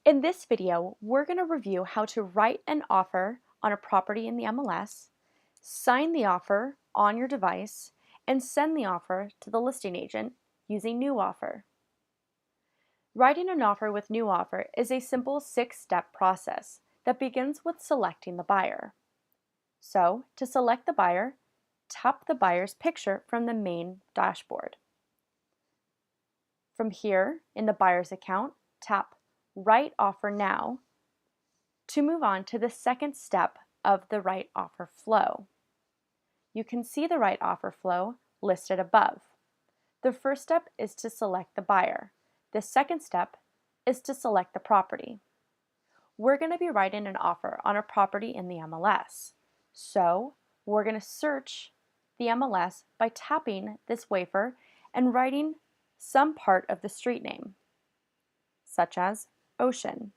In this video, we're going to review how to write an offer on a property in the MLS, sign the offer on your device, and send the offer to the listing agent using New Offer. Writing an offer with New Offer is a simple 6-step process that begins with selecting the buyer. So, to select the buyer, tap the buyer's picture from the main dashboard. From here, in the buyer's account, tap Write Offer Now to move on to the second step of the Write Offer flow. You can see the Write Offer flow listed above. The first step is to select the buyer. The second step is to select the property. We're going to be writing an offer on a property in the MLS. So we're going to search the MLS by tapping this wafer and writing some part of the street name, such as Ocean.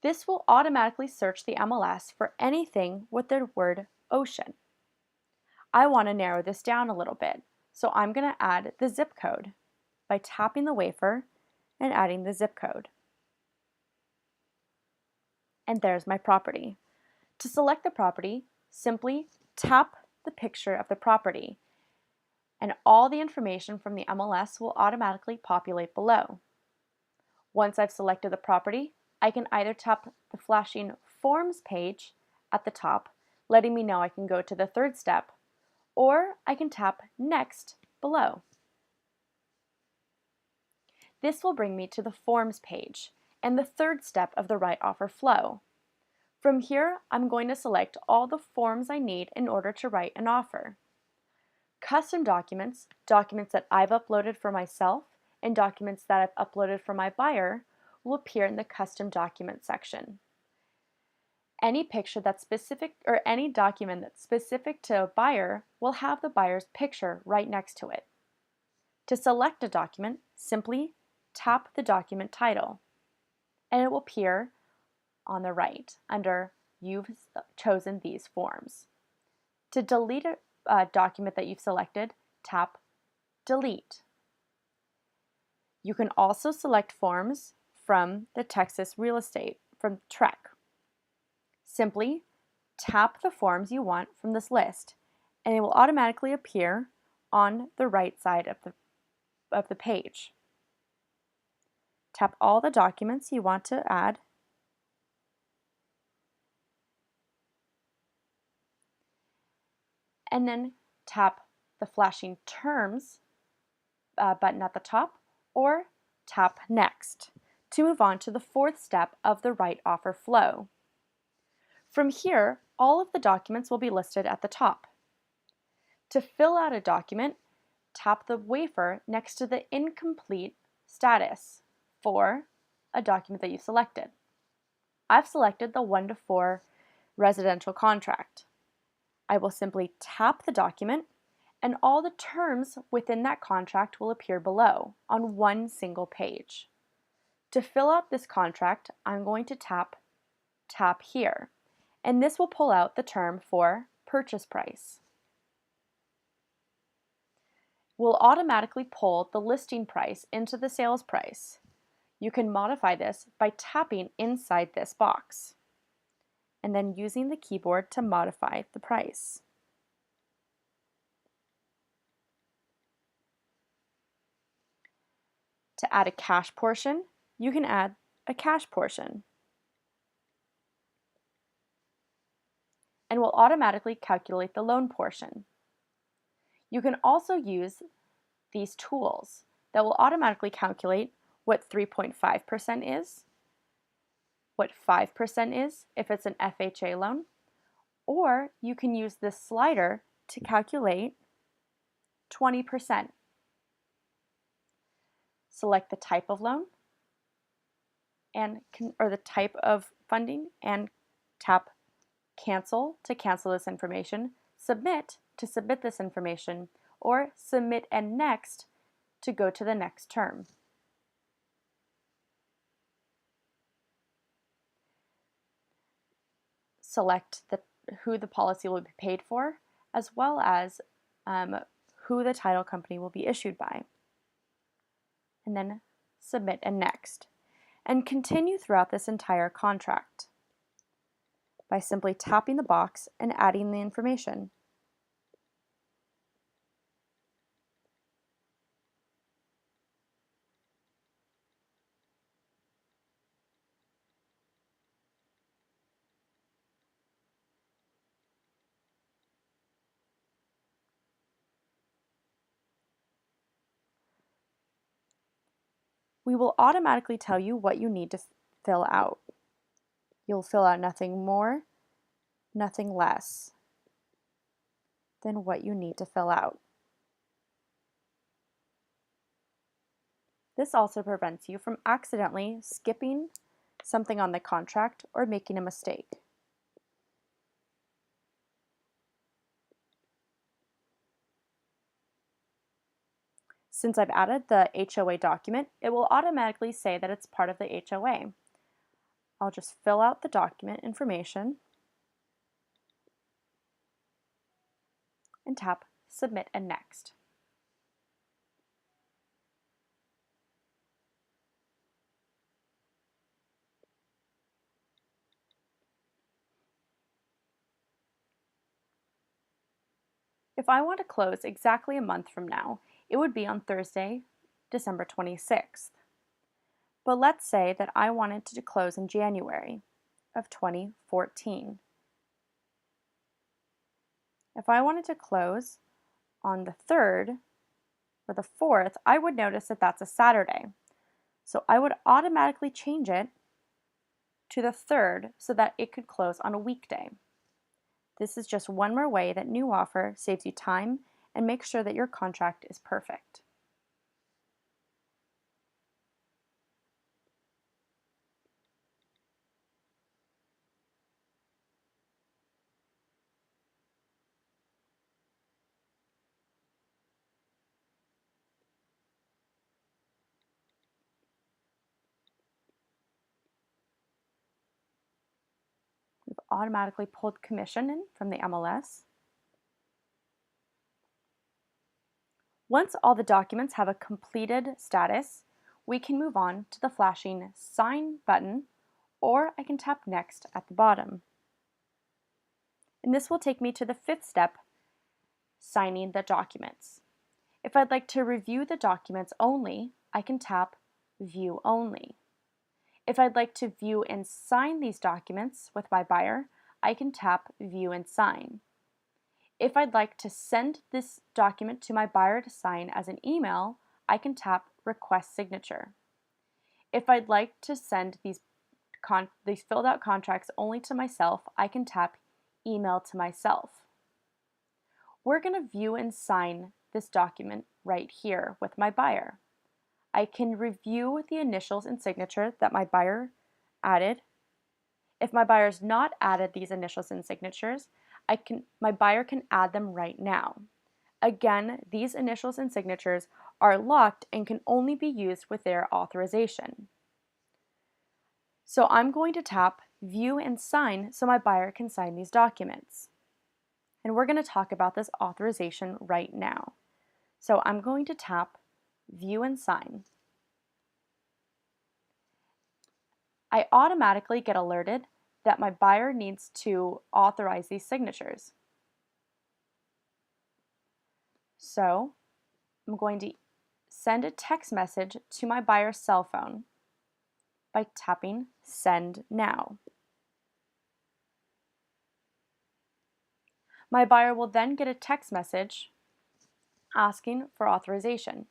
This will automatically search the MLS for anything with the word ocean. I want to narrow this down a little bit, so I'm going to add the zip code by tapping the wafer and adding the zip code. And there's my property. To select the property, simply tap the picture of the property, and all the information from the MLS will automatically populate below. Once I've selected the property, I can either tap the flashing Forms page at the top, letting me know I can go to the third step, or I can tap Next below. This will bring me to the Forms page and the third step of the Write Offer flow. From here, I'm going to select all the forms I need in order to write an offer. Custom documents, documents that I've uploaded for myself, and documents that I've uploaded for my buyer will appear in the Custom Document section. Any picture that's specific or any document that's specific to a buyer will have the buyer's picture right next to it. To select a document, simply tap the document title, and it will appear on the right under You've chosen these forms. To delete a document that you've selected, tap Delete. You can also select forms from the Texas Real Estate from TREC. Simply tap the forms you want from this list, and it will automatically appear on the right side of the page. Tap all the documents you want to add, and then tap the flashing Terms button at the top, or tap Next to move on to the fourth step of the Write Offer flow. From here, all of the documents will be listed at the top. To fill out a document, tap the wafer next to the incomplete status for a document that you selected. I've selected the 1-to-4 residential contract. I will simply tap the document, and all the terms within that contract will appear below on one single page. To fill out this contract, I'm going to tap here, and this will pull out the term for purchase price. We'll automatically pull the listing price into the sales price. You can modify this by tapping inside this box, and then using the keyboard to modify the price. To add a cash portion, you can add a cash portion, and will automatically calculate the loan portion. You can also use these tools that will automatically calculate what 3.5% is, what 5% is if it's an FHA loan, or you can use this slider to calculate 20%. Select the type of loan or the type of funding, and tap Cancel to cancel this information, Submit to submit this information, or Submit and Next to go to the next term. Select who the policy will be paid for, as well as who the title company will be issued by. And then submit, and next, and continue throughout this entire contract by simply tapping the box and adding the information. We will automatically tell you what you need to fill out. You'll fill out nothing more, nothing less than what you need to fill out. This also prevents you from accidentally skipping something on the contract or making a mistake. Since I've added the HOA document, it will automatically say that it's part of the HOA. I'll just fill out the document information and tap Submit and Next. If I want to close exactly a month from now, it would be on Thursday, December 26th. But let's say that I wanted to close in January of 2014. If I wanted to close on the 3rd or the 4th, I would notice that that's a Saturday. So I would automatically change it to the 3rd so that it could close on a weekday. This is just one more way that New Offer saves you time and makes sure that your contract is perfect. We've automatically pulled commission in from the MLS. Once all the documents have a completed status, we can move on to the flashing Sign button, or I can tap Next at the bottom. And this will take me to the 5th step, signing the documents. If I'd like to review the documents only, I can tap View Only. If I'd like to view and sign these documents with my buyer, I can tap View and Sign. If I'd like to send this document to my buyer to sign as an email, I can tap Request Signature. If I'd like to send these filled out contracts only to myself, I can tap Email to Myself. We're going to view and sign this document right here with my buyer. I can review the initials and signature that my buyer added. If my buyer's not added these initials and signatures, my buyer can add them right now. Again, these initials and signatures are locked and can only be used with their authorization. So I'm going to tap View and Sign so my buyer can sign these documents. And we're going to talk about this authorization right now. So I'm going to tap View and Sign. I automatically get alerted that my buyer needs to authorize these signatures. So I'm going to send a text message to my buyer's cell phone by tapping Send Now. My buyer will then get a text message asking for authorization.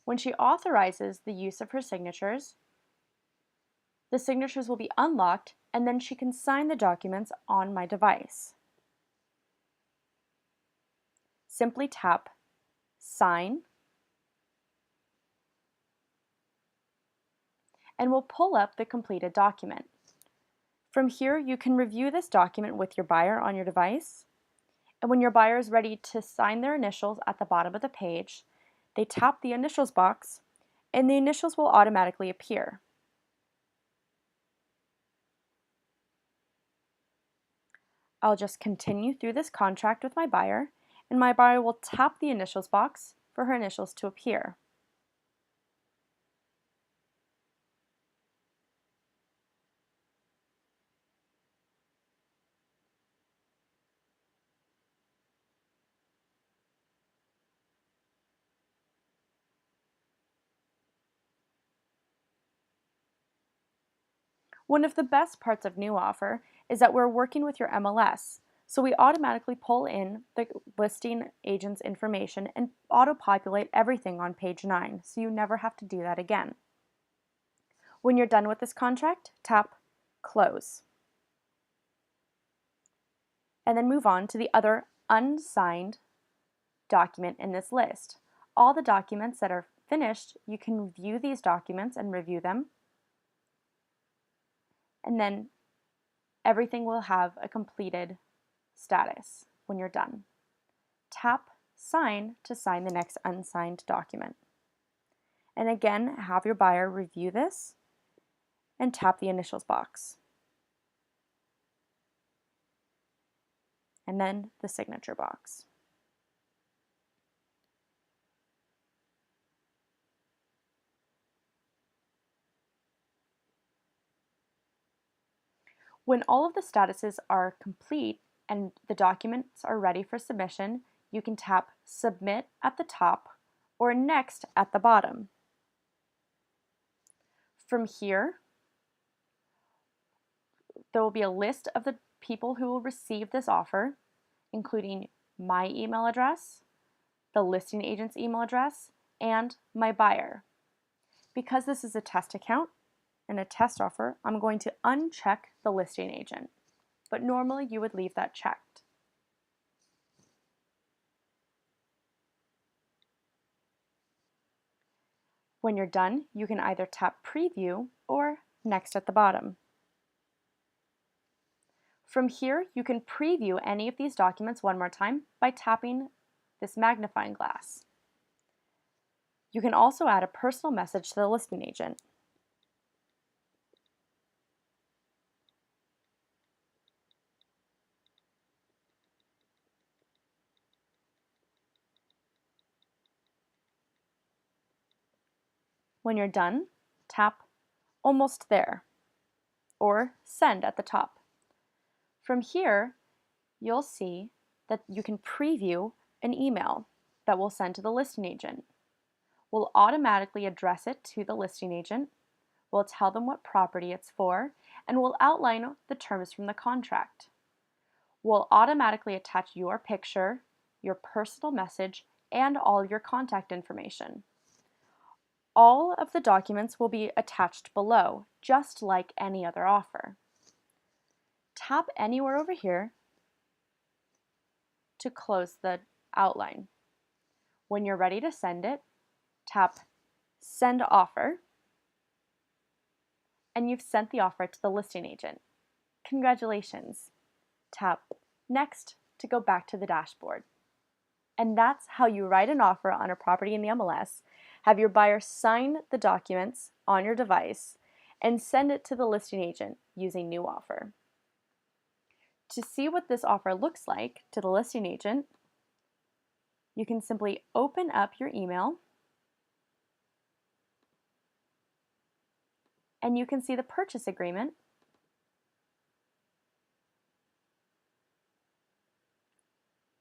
When she authorizes the use of her signatures, the signatures will be unlocked and then she can sign the documents on my device. Simply tap Sign and we'll pull up the completed document. From here, you can review this document with your buyer on your device, And when your buyer is ready to sign their initials at the bottom of the page, they tap the initials box and the initials will automatically appear. I'll just continue through this contract with my buyer, and my buyer will tap the initials box for her initials to appear. One of the best parts of New Offer is that we're working with your MLS, so we automatically pull in the listing agent's information and auto-populate everything on page 9, so you never have to do that again. When you're done with this contract, tap Close. And then move on to the other unsigned document in this list. All the documents that are finished, you can view these documents and review them. And then everything will have a completed status when you're done. Tap Sign to sign the next unsigned document. And again, have your buyer review this and tap the initials box. And then the signature box. When all of the statuses are complete and the documents are ready for submission, you can tap Submit at the top or Next at the bottom. From here, there will be a list of the people who will receive this offer, including my email address, the listing agent's email address, and my buyer. Because this is a test account and a test offer, I'm going to uncheck the listing agent, but normally you would leave that checked. When you're done, you can either tap Preview or Next at the bottom. From here, you can preview any of these documents one more time by tapping this magnifying glass. You can also add a personal message to the listing agent. When you're done, tap Almost There or Send at the top. From here, you'll see that you can preview an email that we'll send to the listing agent. We'll automatically address it to the listing agent, we'll tell them what property it's for, and we'll outline the terms from the contract. We'll automatically attach your picture, your personal message, and all your contact information. All of the documents will be attached below, just like any other offer. Tap anywhere over here to close the outline. When you're ready to send it, tap Send Offer, and you've sent the offer to the listing agent. Congratulations! Tap Next to go back to the dashboard. And that's how you write an offer on a property in the MLS, have your buyer sign the documents on your device, and send it to the listing agent using New Offer. To see what this offer looks like to the listing agent, you can simply open up your email and you can see the purchase agreement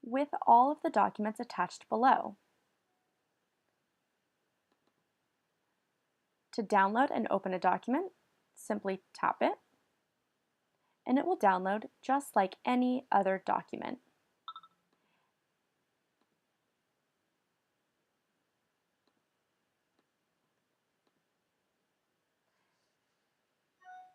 with all of the documents attached below. To download and open a document, simply tap it, and it will download just like any other document.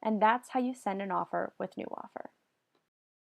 And that's how you send an offer with New Offer.